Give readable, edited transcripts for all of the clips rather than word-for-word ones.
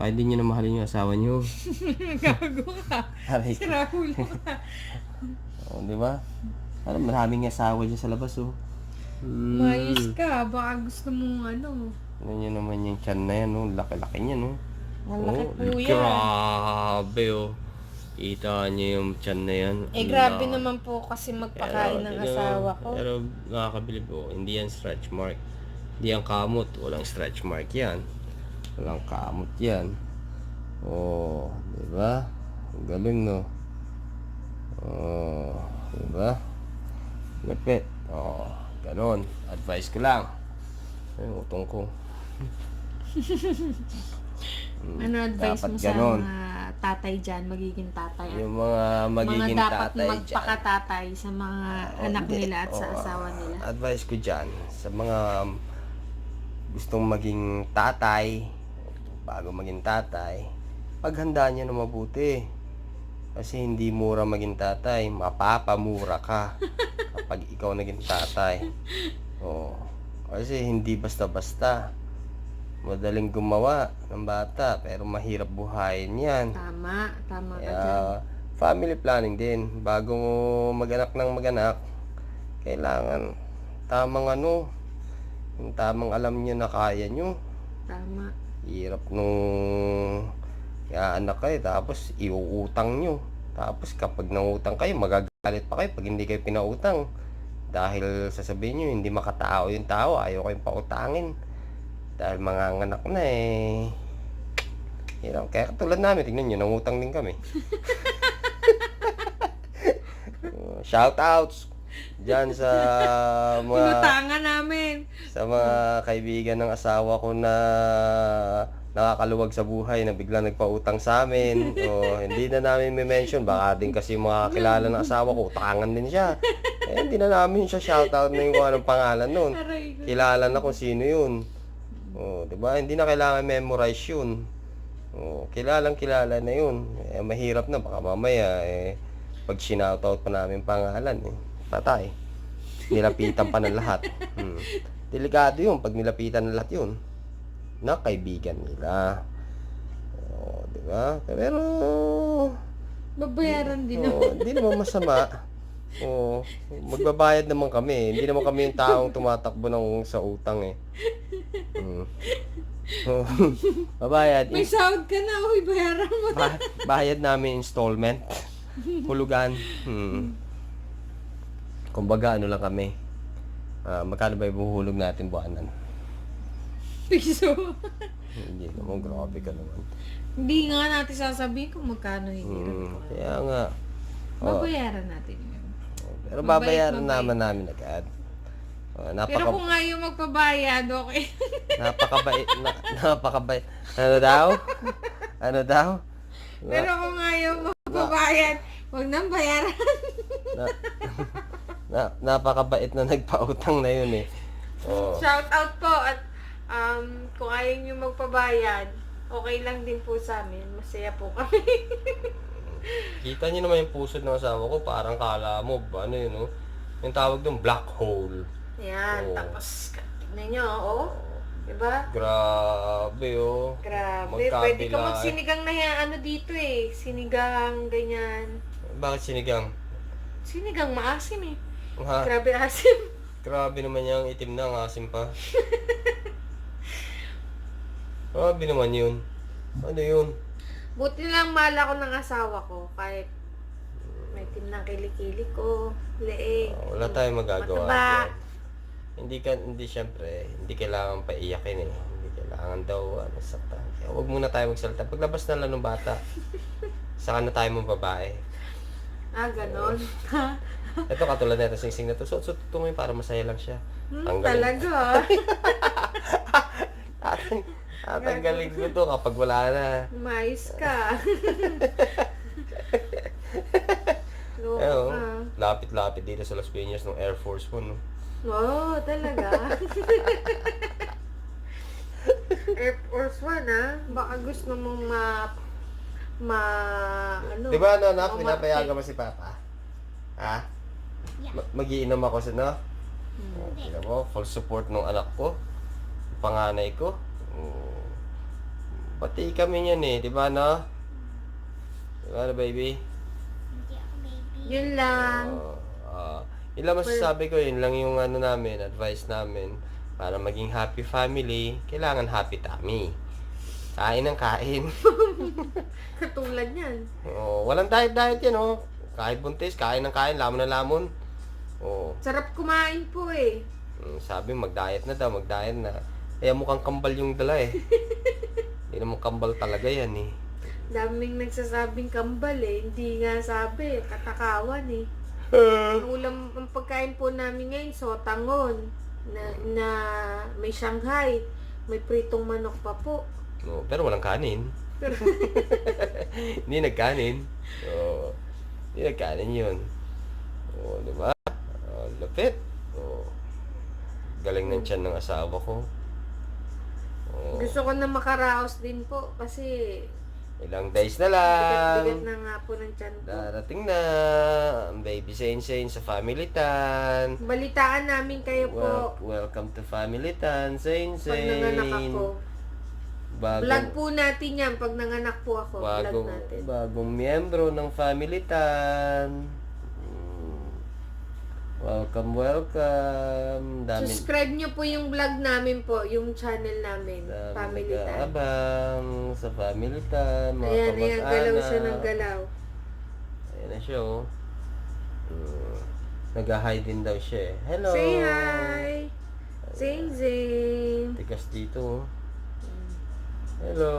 Kahit hindi nyo na mahalin yung asawa nyo. Gago ka. Aray ko. Sira ulo ka. Oh, di ba? Alam, maraming asawa dyan sa labas, oh. Mayos ka. Baka gusto mong ano. Ano nyo naman yung tiyan na yan, oh. Laki-laki niyan, oh. Malaki Oh, po yan. grabe, oh. Kita nyo yung tiyan na yan. Eh, Ang grabe laki. naman po kasi magpakain ng asawa ko. Pero nakakabilib, oh. Hindi yan stretch mark. Hindi yan kamot. Walang stretch mark yan. Walang kamot yan. Oh, di ba? Ang galing, no? Oh, di ba? Lapit. Oh, ganon. Advice ko lang. Ay, utong ko. Ano advice Dapat mo sa ganon. mga tatay dyan, magiging tatay? Yung mga magiging mga dapat tatay dyan. magpakatatay sa mga anak Hindi. nila at sa Oo, asawa nila. Advice ko dyan, sa mga gustong maging tatay, bago maging tatay, paghandaan nyo na mabuti. Kasi hindi mura maging tatay, mapapamura ka kapag ikaw naging tatay. Oo. Kasi hindi basta-basta. Madaling gumawa ng bata, pero mahirap buhayin yan. Tama ka dyan. Kaya, family planning din. Bago mo mag-anak ng mag-anak, kailangan tamang ano, yung tamang alam nyo na kaya nyo. Tama. Hirap nung anak kayo, tapos iuutang nyo. Tapos kapag nangutang kayo, magagalit pa kayo pag hindi kayo pinautang. Dahil sasabihin nyo, hindi makatao yung tao, ayaw kayong pautangin. Dahil mga anak na eh. Hirap. Kaya katulad namin, tignan nyo, nangutang din kami. Shoutouts dyan sa mga Inutangan namin. sa mga kaibigan ng asawa ko na nakakaluwag sa buhay na biglang nagpautang sa amin. O hindi na namin may-mention, baka din kasi mga kilala ng asawa ko utangan din siya. Eh hindi na namin siya shoutout na yung kung anong pangalan nun. Aray ko. Kilala na kung sino yun. O, di ba? Hindi na kailangan memorize yun. O, kilalang kilala na yun. Eh, mahirap na baka mamaya eh pag sinoutout pa namin pangalan eh. Patay. Nilapitan pa ng lahat. Delikado yun pag nilapitan ng lahat yun. Na kaibigan nila. O, di ba? Pero Babayaran din naman. hindi naman masama. O, magbabayad naman kami. Hindi naman kami yung taong tumatakbo ng sa utang eh. O, babayad. May sahod ka na. Uy, bayaran mo. Bayad namin installment. Hulugan. Kumbaga ano lang kami. Magkano ba ibuhulog natin buwanan? Piso. Hindi naman, grabe ka naman. Hindi nga natin sasabihin kung magkano hindi. Kaya nga. Babayaran natin yun. Pero Mabait, babayaran mabait. namin agad. Pero kung ayaw magpabayad, okay. Napakabait. Napakabait. Ano daw? Ano daw? Pero kung ayaw magpabayad, huwag nang bayaran. Napakabait na nagpautang na yun eh. Oh. Shout out po at kung ayaw nyo magpabayad, okay lang din po sa amin. Masaya po kami. Kita niyo naman yung pusod ng asawa ko, parang kala mo, ano yun, no? Yung tawag doon, black hole. Yan, Oh. tapos tignan nyo, oh. Diba? Grabe, oh. Grabe, Magkabila, pwede ka eh. magsinigang na yan, ano dito eh. Sinigang, ganyan. Bakit sinigang? Sinigang maasim eh. Ha? Grabe asim. Grabe naman yung itim na, ang asim pa. Grabe naman yun. Ano yun? Buti lang mahal ako ng asawa ko kahit may itim ng kilikili ko, leeg. Wala tayong magagawa. Mataba. dyan. Hindi syempre, hindi kailangan paiyakin eh. Hindi kailangan daw, saktan. Kaya huwag muna tayo magsalita. Paglabas na lang ng bata, saka na tayo mong babae. Ganon. Ito katulad na ito, sing-sing na ito. Suot-suot ito ngayon para masaya lang siya. Talaga. Tatanggalin ko to kapag wala na. Mais ka. Loko Eh, oh, ka. lapit-lapit dito sa Las Piñas ng Air Force One. No? Oo, talaga. Air Force One, Baka gusto mong ano? Di ba, ano, anak? mamartik. Pinapayagan mo si Papa? Ha? Magiinom ako sa, no? Tingnan mo, full support ng anak ko. Panganay ko. Pati kami yan eh, di ba no? Di ba na baby? Hindi ako baby. Yun lang. Yun lang masasabi ko, yun lang yung ano namin, advice namin. Para maging happy family, kailangan happy tummy. Kain ng kain. Katulad yan. Walang diet yan oh. Kahit buntis, kain ng kain, lamon na lamon. Sarap kumain po eh. Sabi mag-diet na daw, mag-diet na. Kaya mukhang kambal yung dala eh. Hindi naman kambal talaga yan eh. Daming nagsasabing kambal eh. Hindi nga sabi, katakawan eh. Ang pagkain po namin ngayon, sotangon. Na may Shanghai. May pritong manok pa po. Pero walang kanin. Hindi nagkanin. Hindi nagkanin yun. Diba? Lapit. Galing ng tiyan ng asawa ko. Gusto ko na makaraos din po kasi Ilang days na lang. bigat na nga po ng tiyan ko. Darating na ang baby Sain sa Family Tan. Balitaan namin kayo po Welcome to Family Tan, Sain. pag nanganak ako. Vlog po natin yan pag nanganak po ako. Vlog natin. Bagong miyembro ng Family Tan. Welcome. Subscribe nyo po yung vlog namin po, yung channel namin, Family Tan. Abang sa Family Tan, mga Ayan, kamag-anak. galaw siya ng galaw. Ayan na siya, oh. Nag-hi din daw siya, eh. Hello! Say hi! Zing zing! Tikas dito, oh. Hello!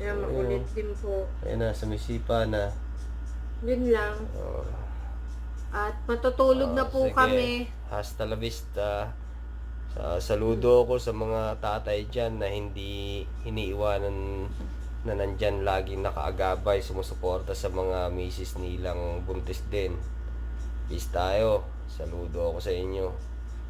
Ayan, makulit din po. Ayan na, sumisipa na. Yun lang. Oh. At matutulog na po Sige. kami. Hasta la vista. Saludo ako sa mga tatay dyan na hindi iniiwanan na nandyan laging nakaagabay, sumusuporta sa mga misis nilang buntis din. Peace tayo. Saludo ako sa inyo.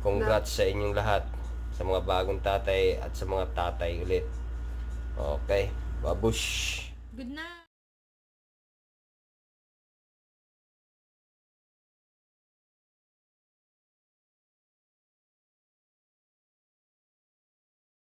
Congrats sa inyong lahat. Sa mga bagong tatay at sa mga tatay ulit. Okay. Babush! Good night!